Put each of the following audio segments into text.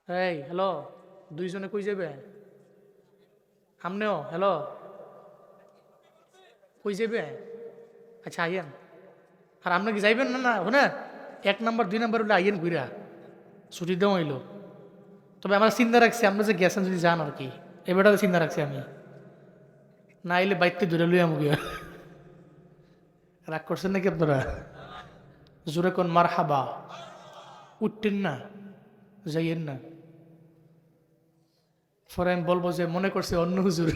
এই হ্যালো, দুইজনে কই যাবে? আমনেও হ্যালো, কই যাবে? আচ্ছা আইয়েন। আর আপনি কি যাইবেন না? না শুনে, 1 নাম্বার 2 নাম্বার হলে আইয়েন ঘুরা, ছুটি দেওয়া হইলো। তবে আমার চিন্তা রাখছি আপনি যে গেছেন যদি যান আর কি, এবারটা চিন্তা রাখছি আমি। না আইলে বাইকতে ধরে লইয়া মুগিয়া। রাগ করছেন নাকি আপনারা? জোরে কোন মার হাবা, উঠতেন না, যাইয়েন না। পরে আমি বলবো যে মনে করছে অন্য হুজুর,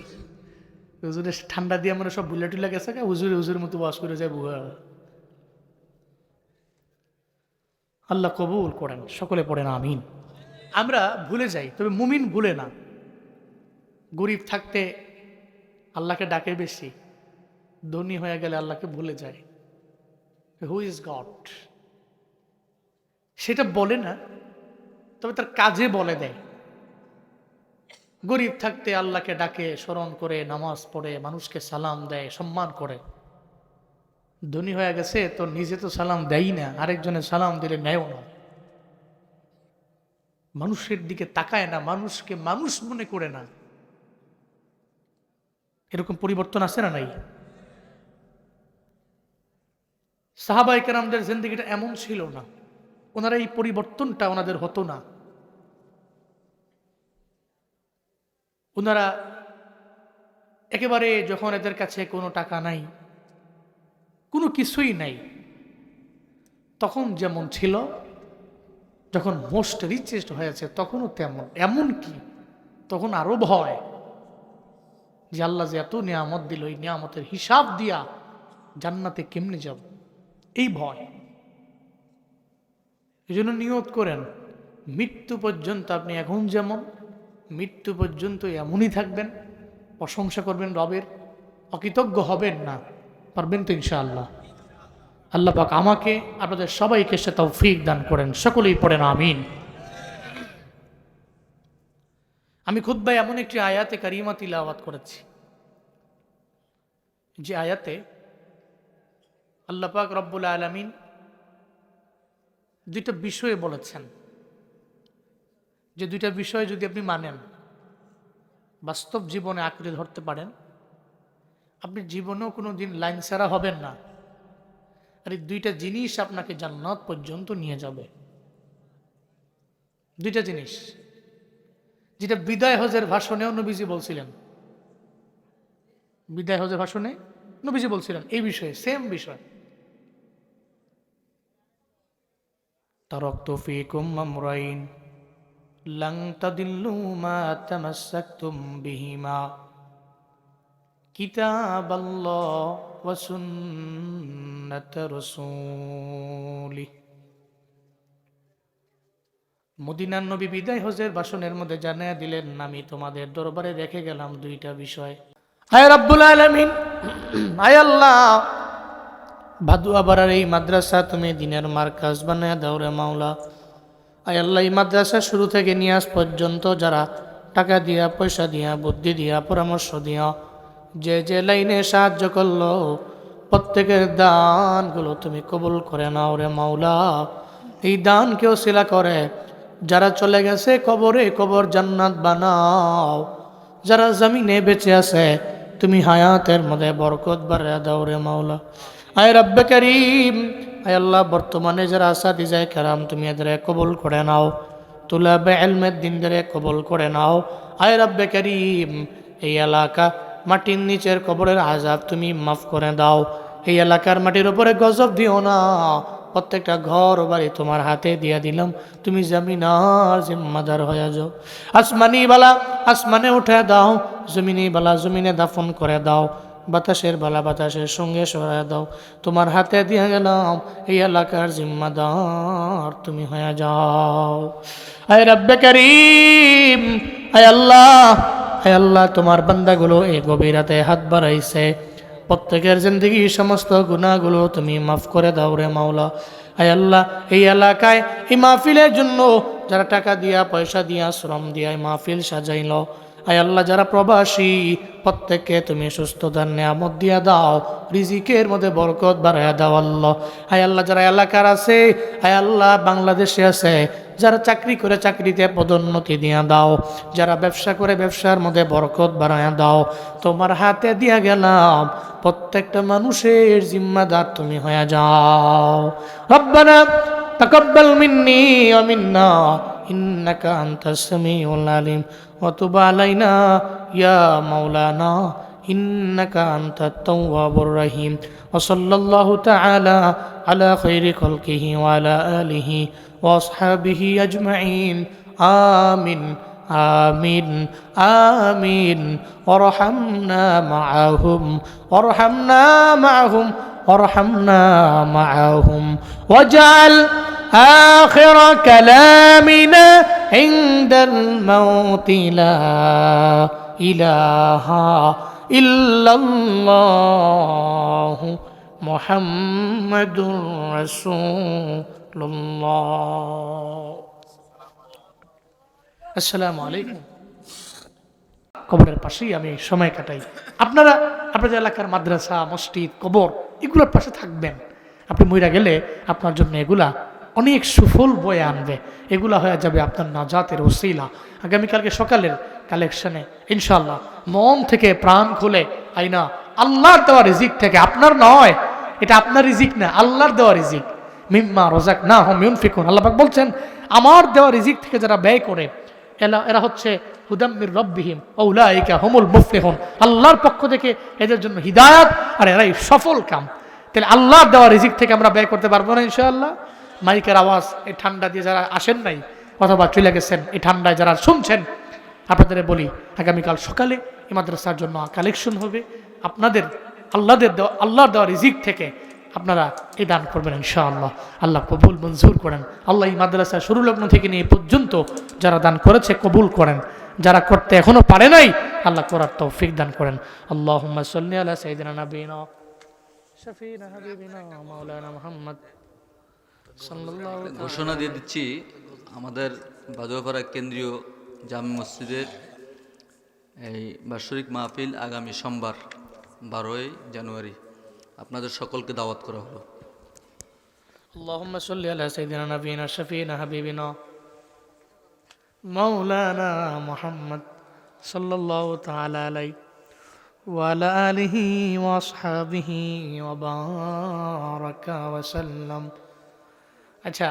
হুজুরে ঠান্ডা দিয়ে আমরা সব বুলা টুলা গেছে, হুজুরে হুজুর মতো বাস করে যায় বুয়া। আল্লাহ কবুল করেন, সকলে পড়েন আমিন। আমরা ভুলে যাই, তবে মুমিন ভুলে না। গরিব থাকতে আল্লাহকে ডাকে বেশি, ধনী হয়ে গেলে আল্লাহকে ভুলে যায়। হু ইজ গড সেটা বলে না, তবে তার কাজে বলে দেয়। গরিব থাকতে আল্লাহকে ডাকে, স্মরণ করে, নামাজ পড়ে, মানুষকে সালাম দেয়, সম্মান করে। ধনী হয়ে গেছে তো নিজে তো সালাম দেয় না, আরেকজনের সালাম দিলে নেয়ও না, মানুষের দিকে তাকায় না, মানুষকে মানুষ মনে করে না। এরকম পরিবর্তন আছে না নাই? সাহাবায়ে কেরামদের জিন্দেগিটা এমন ছিল না, ওনারা এই পরিবর্তনটা ওনাদের হতো না। ওনারা একেবারে যখন এদের কাছে কোনো টাকা নাই, কোনো কিছুই নাই, তখন যেমন ছিল, যখন মোস্ট রিচেস্ট হয়েছে তখনও তেমন। এমন কি তখন আরো ভয় যে আল্লাহ যে এত নিয়ামত দিল, এই নিয়ামতের হিসাব দিয়া জান্নাতে কেমনে যাব, এই ভয়। এই জন্য নিয়ত করেন, মৃত্যু পর্যন্ত আপনি এখন যেমন, মৃত্যু পর্যন্ত এমনই থাকবেন, প্রশংসা করবেন রবের, অকৃতজ্ঞ হবেন না। পারবেন তো ইনশাআল্লাহ? আল্লাহ পাক আমাকে আপনাদের সবাইকে সে তৌফিক দান করেন, সকলেই পড়েন আমিন। আমি খুতবায় এমন একটি আয়াতে কারিমা তিলাওয়াত করেছি, যে আয়াতে আল্লাহ পাক রব্বুল আলামিন দুইটা বিষয়ে বলেছেন, যে দুইটা বিষয় যদি আপনি মানেন, বাস্তব জীবনে আঁকড়ে ধরতে পারেন, আপনি জীবনেও কোনো দিন লাইন ছাড়া হবেন না। আর এই দুইটা জিনিস আপনাকে জান্নাত পর্যন্ত নিয়ে যাবে। দুইটা জিনিস যেটা বিদায় হজের ভাষণেও নবীজি বলছিলেন, বিদায় হজের ভাষণে নবীজি বলছিলেন এই বিষয়ে, সেম বিষয়। তারাকতু ফীকুম আমরাইন লান তাদিল্লু মা তামাসসাকতুম বিহিমা কিতাবাল্লাহ ওয়া সুন্নাত রাসূলিহি। মদিনার নবী বিদায় হজের ভাষণের মধ্যে জানিয়ে দিলেন, আমি তোমাদের দরবারে রেখে গেলাম দুইটা বিষয়। হায় রব্বুল আলামিন, হায় আল্লাহ, ভাদুয়া পাড়ার এই মাদ্রাসা তুমি দিনের মার্কাজ বানায় দাও রে মাওলা। আয় আল্লাহ, এই মাদ্রাসা শুরু থেকে নিয়ে আজ পর্যন্ত যারা টাকা দিয়া, পয়সা দিয়া, বুদ্ধি দিয়া, পরামর্শ দিয়া, যে যে লাইনে সাহায্য করলো, প্রত্যেকের দানগুলো তুমি কবুল করে নাও রে মাওলা। এই দানকেও শিলা করে যারা চলে গেছে কবরে, কবর জান্নাত বানাও। যারা জমিনে বেঁচে আছে তুমি হায়াতের মধ্যে বরকত বাড়ায়া দাও রে মাওলা। আয় রব্বে করিম, আয় আল্লাহ, বর্তমানে যারা আসাতিজায়ে কেরাম তুমি এদের কবুল করে নাও, তুলাবে ইলমের দিনদের কবুল করে নাও। আয় রব্বে করিম, এই এলাকা মাটির নিচের কবরের আযাব তুমি মাফ করে দাও। এই এলাকার মাটির উপরে গজব দিও না। প্রত্যেকটা ঘর বাড়ি তোমার হাতে দিয়ে দিলাম, তুমি জমিনার জিম্মাদার হয়ে যাও। আসমানি বালা আসমানে উঠে দাও, জমিনি বালা জমিনে দাফন করে দাও, বাতাসের বালা বাতাসের সঙ্গে সরায় দাও। তোমার হাতে দিয়ে গেলাম, এই এলাকার জিম্মাদার তুমি হয়ে যাও। আয় রব্বে করিম, আয় আল্লাহ, আয় আল্লাহ, তোমার বান্দাগুলো এই গভীর রাতে হাত বাড়াইছে, প্রত্যেকের জিন্দগি সমস্ত গুনাহগুলো তুমি মাফ করে দাও রে মাওলা। আয় আল্লাহ, এই এলাকায় এই মাহফিলের জন্য যারা টাকা দিয়া, পয়সা দিয়া, শ্রম দিয়া এই মাহফিল সাজাইল, আয় আল্লাহ যারা প্রবাসী প্রত্যেককে তুমি সুস্থতার নিয়ামত দিয়া দাও, রিজিকের মধ্যে বরকত বাড়ায়া দাও আল্লাহ। আয় আল্লাহ যারা এলাকার আছে, আয় আল্লাহ বাংলাদেশে আছে, যারা চাকরি করে চাকরিতে পদোন্নতি দিয়া দাও, যারা ব্যবসা করে ব্যবসার মধ্যে বরকত বাড়ায়া দাও। তোমার হাতে দিয়া গেলাম, প্রত্যেকটা মানুষের জিম্মাদার তুমি হয়ে যাও। রব্বানা তাকাব্বাল মিন্নি ওয়া মিন্না ইন্নাকা আনতাস সামিউল আলিম ওয়া তুব আলাইনা ইয়া মাওলানা ইন্নাকা আনতাত তাওয়াবুর রহিম। ওয়া সাল্লাল্লাহু তাআলা আলা খাইরি খালকিহি ওয়া আলা আলিহি ওয়া আসহাবিহি আজমাইন। আমিন আমিন আমিন। ওয়ারহামনা মাআহুম ওয়ারহামনা মাআহুম وارحمنا معهم واجعل آخر كلامنا عند الموت لا إله إلا الله محمد رسول الله. السلام عليكم. কবরের পাশেই আমি সময় কাটাই। আপনারা আপনাদের এলাকার মাদ্রাসা, মসজিদ, কবর এগুলোর পাশে থাকবেন। আপনি মইরা গেলে আপনার জন্য এগুলা অনেক সুফল বয়ে আনবে, এগুলা হয়ে যাবে আপনার নাজাতের ওসিলা। আগামীকালকে সকালের কালেকশনে ইনশাআল্লাহ মন থেকে প্রাণ খুলে আইনা আল্লাহর দেওয়া রিজিক থেকে, আপনার নয়, এটা আপনার রিজিক না, আল্লাহর দেওয়া রিজিক। মিম্মা রাযাকনাহুম ইউনফিকুন। আল্লাহ পাক বলছেন আমার দেওয়া রিজিক থেকে যারা ব্যয় করে এরা হচ্ছে হুদাম্মির রব্বিহিম উলাইকা হুমুল মুফলিহুন। আল্লাহর পক্ষ থেকে এদের জন্য হিদায়াত, আর এরাই সফল কাম। তাহলে আল্লাহর দেওয়া রিজিক থেকে আমরা ব্যয় করতে পারবো না ইনশাআল্লাহ? মাইকের আওয়াজ এই ঠান্ডা দিয়ে যারা আসেন নাই অথবা চলে গেছেন, এই ঠান্ডায় যারা শুনছেন, আপনাদের বলি আগামীকাল সকালে এই মাদ্রাসার জন্য কালেকশন হবে। আপনাদের আল্লাহর দেওয়া রিজিক থেকে আপনারা এই দান করবেন ইনশাআল্লাহ। আল্লাহ কবুল মঞ্জুর করেন। আল্লাহ এই মাদ্রাসা শুরু লগ্ন থেকে নিয়ে পর্যন্ত যারা দান করেছে কবুল করেন, যারা করতে এখনো পারে নাই আল্লাহ করার তৌফিক দান করেন। আল্লাহুম্মা সাল্লি আলা সাইয়্যিদিনা নাবিয়িনা শাফিনা হাবিবিনা মাওলানা মুহাম্মদ সাল্লাল্লাহু আলাইহি। ঘোষণা দিয়ে দিচ্ছি, আমাদের বাদুয়াপাড়া কেন্দ্রীয় জামে মসজিদের এই বাৎসরিক মাহফিল আগামী সোমবার 12ই জানুয়ারি আপনাদের সকলকে দাওয়াত করা হলো। আল্লাহুম্মা সাল্লি আলা সাইয়্যিদিনা নাবিয়িনা শাফিনা হাবিবিনা মাওলানা মুহাম্মদ সাল্লাল্লাহু তাআলা আলাইহি ওয়া আলা আলিহি ওয়া আসহাবিহি ওয়া বারাকা ওয়া সাল্লাম। আচ্ছা,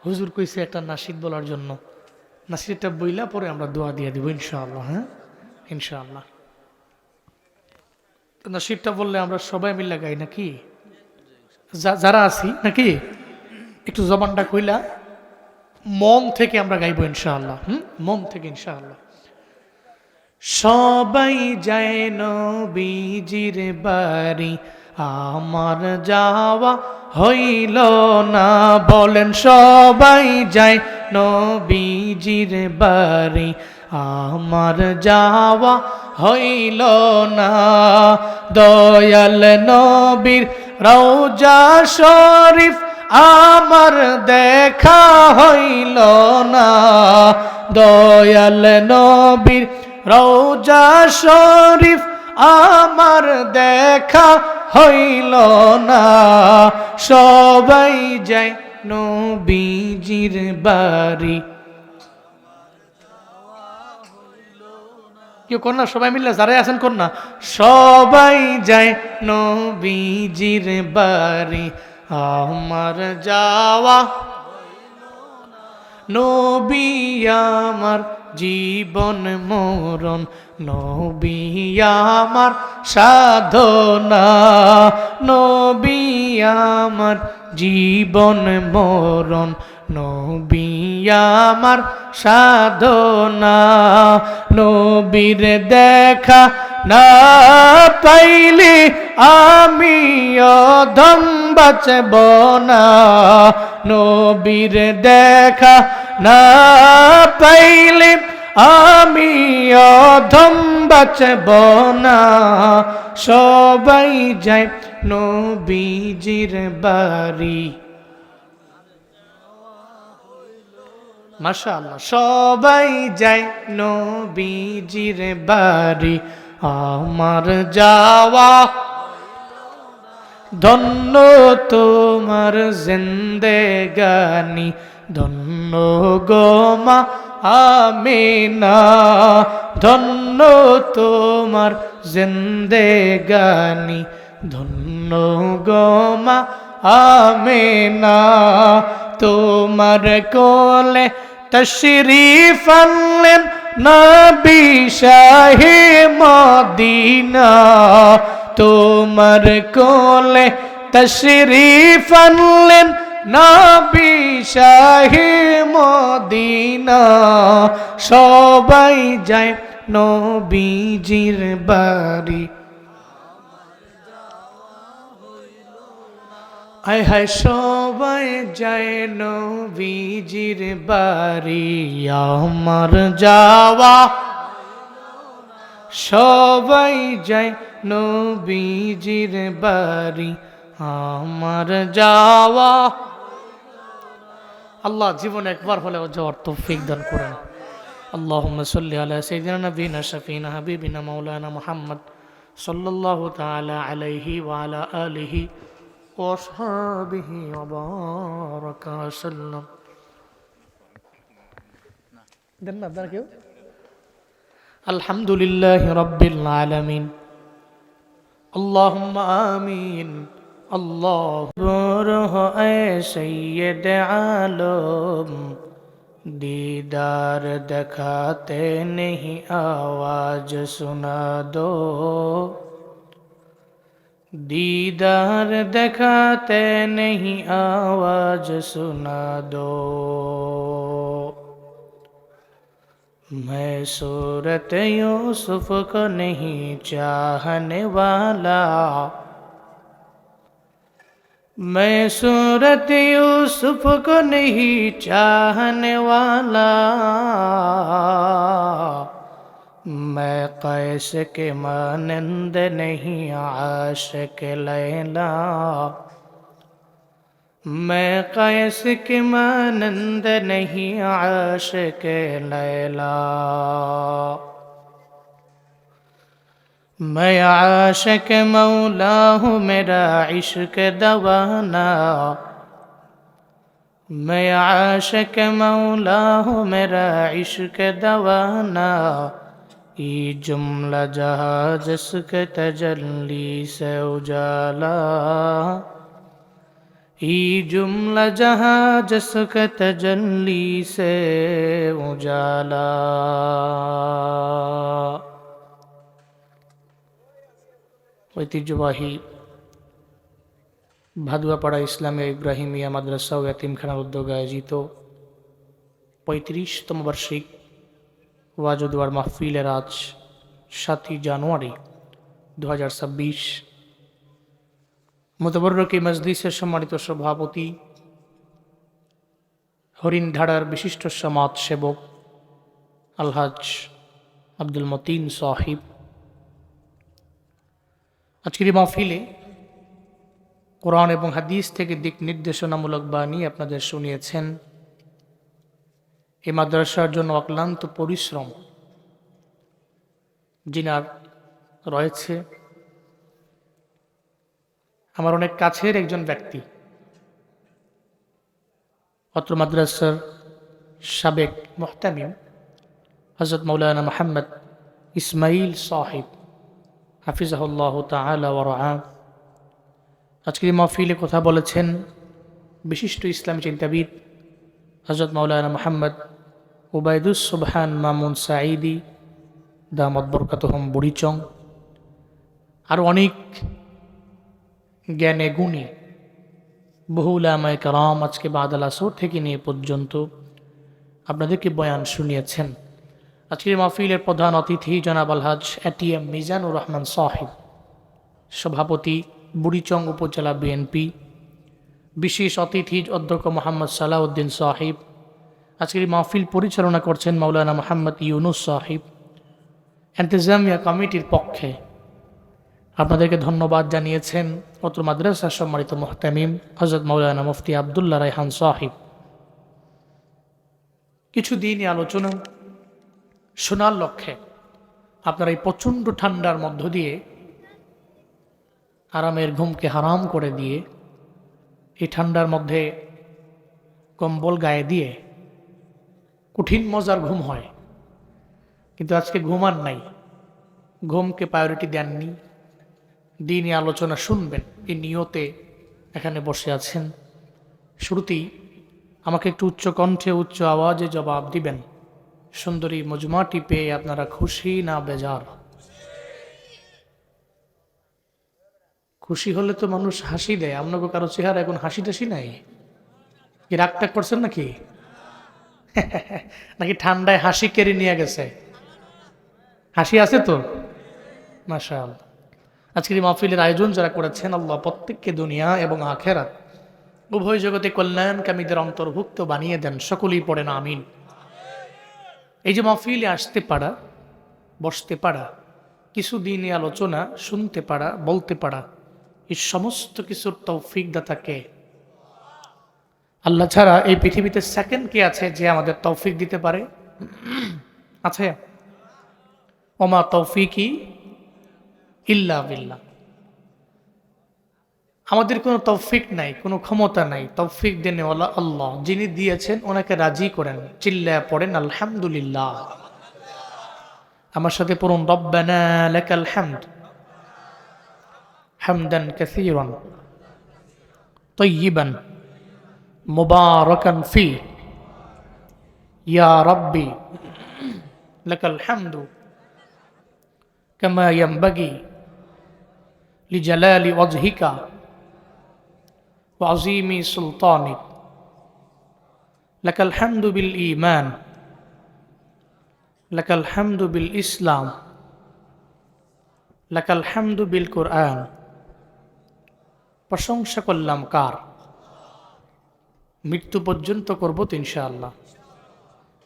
হুজুর কইছে একটা নাশিদ বলার জন্য, নাশিদটা বইলা পরে আমরা দোয়া দিয়ে দিব ইনশাআল্লাহ। হ্যাঁ ইনশাআল্লাহ। নাশিদটা বললে আমরা সবাই মিলে গাই নাকি? যারা আছি নাকি একটু জবানটা কইলা মন থেকে আমরা গাইবো ইনশাআল্লাহ। মন থেকে ইনশাআল্লাহ। সবাই যায় নবীজির বাড়ি, আমার যাওয়া হইল না। বলেন সবাই যায় নবীজির বাড়ি, আমার যাওয়া হইল না। দয়াল নবীর রওজা শরীফ আমার দেখা হইল না। দয়াল নবীর রওজা শরীফ আমার দেখা হইল না। সবাই যায় নবীজির বাড়ি। কেউ কর না, সবাই মিললে যারাই আছেন কর না। সবাই যায় নবীজির বাড়ি, আমার যাওয়া নবী আমার জীবন মরণ, নবী আমার সাধনা, নবী আমার জীবন মরণ, নবী আমার সাধনা। নবীর দেখা না পাইলে আমি অধম বাঁচব না। নবীর দেখা না পাইলে আমি অধম বাঁচব না। সবাই যায় নবীজির বাড়ি, মাশাআল্লাহ। সবাই যায় নবীজির বাড়ি, আমার যাওয়া ধন্য তোমার জিন্দেগানি, ধন্য গো মা আমিনা, ধন্য তোমার জিন্দেগানি, ধন্য গো মা আমিনা। তোমার কোলে তশরিফ আনলেন নবী শাহে মদিনা, তোমার কোলে তশরিফ আনলেন নবী শাহে মদিনা। সবাই যায় নবীজির বাড়ি, হায় হায় সবাই যায় নবীজির বাড়ি, আমার যাওয়া সবাই যায় নবীজির বাড়ি, আমার যাওয়া। আল্লাহ জীবনে একবার হলেও যাওয়ার তৌফিক দান করেন। আল্লাহুম্মা সাল্লি আলা সাইয়্যিদিনা নাবিয়িনা শাফিনা হাবিবিনা মাওলানা মুহাম্মদ সাল্লাল্লাহু তাআলা আলাইহি ওয়া আলা আলিহি ওয়া আসহাবিহি ওয়া বারাকা ওয়াসাল্লাম। দেন না আপনারা কেউ? আলহামদুলিল্লাহি রাব্বিল আলামিন, আল্লাহুম্মা আমিন। আল্লাহ এ সৈয়দ আলম, दीदार दिखाते नहीं आवाज सुना दो, दीदार दिखाते नहीं आवाज सुना दो। मैं सूरत यूसुफ को नहीं चाहने वाला, मैं सूरत यूसुफ को नहीं चाहने वाला, मैं कैस के मानंद नहीं आशिक लैला, मैं कैस के मानंद नहीं आशिक लैला। मैं आशिक मौला हूँ मेरा इश्क दवाना, मैं आशिक मौला हूँ मेरा इश्क दवाना। ये जुमला जहाँ जिसके तजल्ली से उजाला, ये जुमला जहाँ जिसके तजल्ली से उजाला। ঐতিহ্যবাহী ভাদুয়াপাড়া ইসলামিয়া ইব্রাহিমিয়া মাদ্রাসা ও এতিমখানার উদ্যোগে আয়োজিত ৩৫তম বার্ষিক ওয়াজ ও দোয়ার মাহফিলের আজ ৭ই জানুয়ারি ২০২৬। মুতাবাররক মজলিসের সম্মানিত সভাপতি, হরিণধাড়ার বিশিষ্ট সমাজ সেবক আলহাজ আব্দুল মতিন সাহিব, আজকের এই মাহফিলে কোরআন এবং হাদিস থেকে দিক নির্দেশনামূলক বাণী আপনাদের শুনিয়েছেন। এই মাদ্রাসার জন্য অক্লান্ত পরিশ্রম যিনার রয়েছে, আমার অনেক কাছের একজন ব্যক্তি, অত্র মাদ্রাসার সাবেক মুহতামিম হযরত মাওলানা মুহাম্মদ ইসমাইল সাহিব হাফিজাহুল্লাহ তাআলা ওয়া রাআহ। আজকের মাহফিলে কথা বলেছেন বিশিষ্ট ইসলামী চিন্তাবিদ হযরত মাওলানা মুহাম্মদ উবাইদুস সুবহান মামুন সাঈদী দামাত বরকাতুহুম বুড়িচং। আর অনেক জ্ঞানে গুণী বহু উলামায়ে কেরাম আজকে বাদাল আসর থেকে নিয়ে পর্যন্ত আপনাদেরকে বয়ান শুনিয়েছেন। আজকের মাহফিলের প্রধান অতিথি জনাব আলহাজ এটিএম মিজানুর রহমান সাহিব, সভাপতি বুড়িচং উপজেলা বিএনপি। বিশেষ অতিথি অধ্যক্ষ মোহাম্মদ সালাউদ্দিন সাহিব। আজকের মাহফিল পরিচালনা করছেন মাওলানা মোহাম্মদ ইউনুস সাহিব। ইন্তেজামিয়া কমিটির পক্ষে আপনাদেরকে ধন্যবাদ জানিয়েছেন অত্র মাদ্রাসার সম্মানিত মুহতামিম হযরত মাওলানা মুফতি আব্দুল্লাহ রায়হান সাহিব। কিছু দিনই আলোচনা শোনার লক্ষ্যে আপনারা এই প্রচণ্ড ঠান্ডার মধ্য দিয়ে আরামের ঘুমকে হারাম করে দিয়ে এই ঠান্ডার মধ্যে কম্বল গায়ে দিয়ে কঠিন মজার ঘুম হয়, কিন্তু আজকে ঘুমান নাই, ঘুমকে প্রায়োরিটি দেননি, দিনই আলোচনা শুনবেন এই নিয়তে এখানে বসে আছেন। শুরুতেই আমাকে একটু উচ্চ কণ্ঠে উচ্চ আওয়াজে জবাব দিবেন, সুন্দরী মজমাটি পেয়ে আপনারা খুশি না বেজার? খুশি হলে তো মানুষ হাসি দেয়, আপনাকে কারো চেহারা এখন হাসি টাসি নাই, কি রাগটাগ করছেন নাকি? নাকি ঠান্ডায় হাসি কেড়ে নিয়ে গেছে? হাসি আছে তো মাশাআল্লাহ। আজকের এই মাহফিলের আয়োজন যারা করেছেন, আল্লাহ প্রত্যেককে দুনিয়া এবং আখেরাত উভয় জগতে কল্যাণকামীদের অন্তর্ভুক্ত বানিয়ে দেন, সকলেই পড়েন আমিন। এই যে মাহফিলে আসতে পারা, বসতে পারা, কিছু দিনে আলোচনা শুনতে পারা, বলতে পারা, এই সমস্ত কিছুর তৌফিক দাতাকে আল্লাহ ছাড়া এই পৃথিবীতে সেকেন্ড কে আছে যে আমাদের তৌফিক দিতে পারে? আছে? ওমা তৌফিকি ইল্লা বিল্লাহ। আমাদের কোনো তৌফিক নাই, কোনো ক্ষমতা নাই, তৌফিক দেনেওয়ালা আল্লাহ, যিনি দিয়েছেন ওনাকে রাজি করেন, চিল্লায়া পড়েন আলহামদুলিল্লাহ। আমার সাথে পড়ুন রব্বানা লাকাল হামদ হামদান কাসীরান তাইয়িবান মুবারাকান ফি ইয়া রাব্বি লাকাল হামদু কামা ইয়ানবাগি লিজালালি ওয়াজহিকা وعظيم سلطانك لك الحمد بالإيمان لك الحمد بالإسلام لك الحمد بالقرآن। প্রশংসা করলাম কার? মৃত্যু পর্যন্ত করব তো ইনশাআল্লাহ।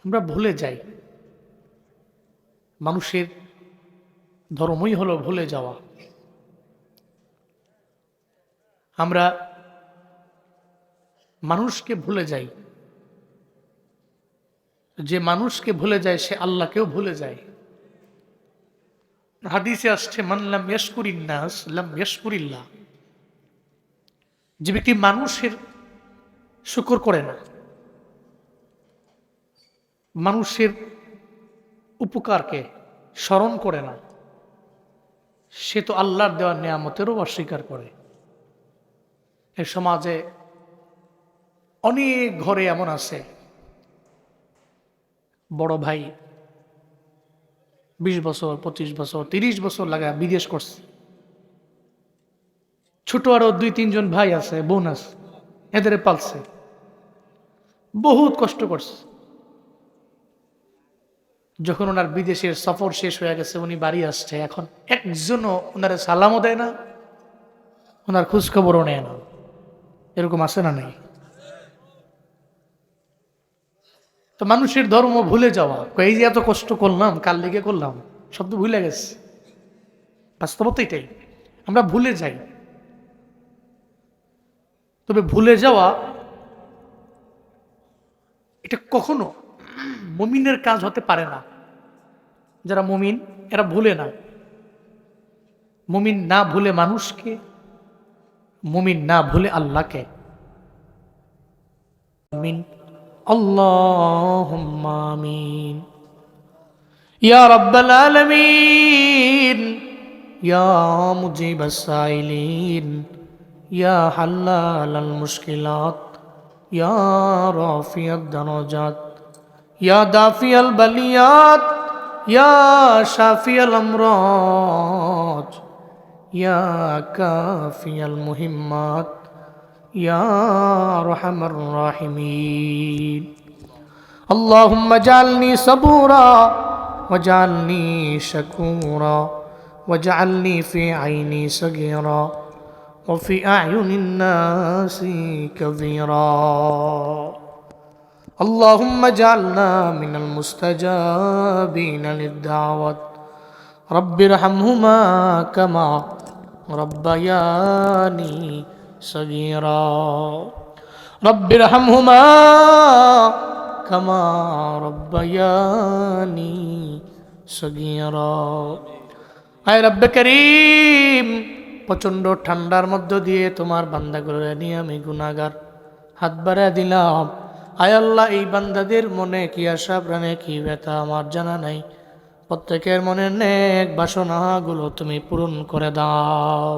আমরা ভুলে যাই, মানুষের ধর্মই হলো ভুলে যাওয়া। আমরা মানুষকে ভুলে যাই, যে মানুষকে ভুলে যায় সে আল্লাহকেও ভুলে যায়। হাদিসে আসছে মান লাম ইয়াশকুরিন নাস লাম ইয়াশকুরিল্লাহ। যে ব্যক্তি মানুষের শুকর করে না, মানুষের উপকারকে স্মরণ করে না, সে তো আল্লাহর দেওয়া নিয়ামতেরও অস্বীকার করে। এই সমাজে অনেক ঘরে এমন আছে, বড় ভাই 20 বছর 25 বছর 30 বছর লাগা বিদেশ করছে, ছোট আরো 2-3 জন ভাই আছে, বোন আছে, এদের পালছে, বহুত কষ্ট করছে। যখন ওনার বিদেশের সফর শেষ হয়ে গেছে, উনি বাড়ি আসছে, এখন একজনও ওনারে সালামও দেয় না, ওনার খোঁজ খবরও নেয় না। এরকম আছে না নেই? তো মানুষের ধর্ম ভুলে যাওয়া, এই যে এত কষ্ট করলাম কাল লেগে করলাম, সব তো ভুলে গেছে। বাস্তবতা এটাই, আমরা ভুলে যাই। তবে ভুলে যাওয়া এটা কখনো মুমিনের কাজ হতে পারে না। যারা মুমিন এরা ভুলে না। মুমিন না ভুলে মানুষকে, মুমিন না ভুলে আল্লাহকে। আমিন আল্লাহুম্মা আমিন। ইয়া রাব্বাল আলামিন, ইয়া মুজিবাস সাইলিন, ইয়া হাল্লালাল মুশকিলাত, ইয়া রাফিয়াদ দারাজাত, ইয়া দাফিয়াল বালিয়াত, ইয়া শাফিয়াল আমরাজ, ইয়া কাফিয়াল মুহিম্মাত, ইয়া আরহামার রাহিমিন। আল্লাহুম্মা জাআলনি সাবুরা ওয়াজআলনি শাকুরা ওয়াজআলনি ফি আইনি সাগীরা ওয়া ফি আ'য়ুনিন নাসি কাবীরা। اللهم اجعلنا من المستجابين للدعوات رب ارحمهما كما ربياني صغيرا رب ارحمهما কামা রব্বায়ানি সগীরা। আয় রব্বে করিম, প্রচণ্ড ঠান্ডার মধ্য দিয়ে তোমার বান্দাগুলোরে নিয়ে আমি গুনাহগার হাত বাড়ায় দিলাম। আয় আল্লাহ, এই বান্দাদের মনে কি আশা, প্রাণে কি ব্যথা আমার জানা নাই। প্রত্যেকের মনের নেক বাসনাগুলো তুমি পূরণ করে দাও।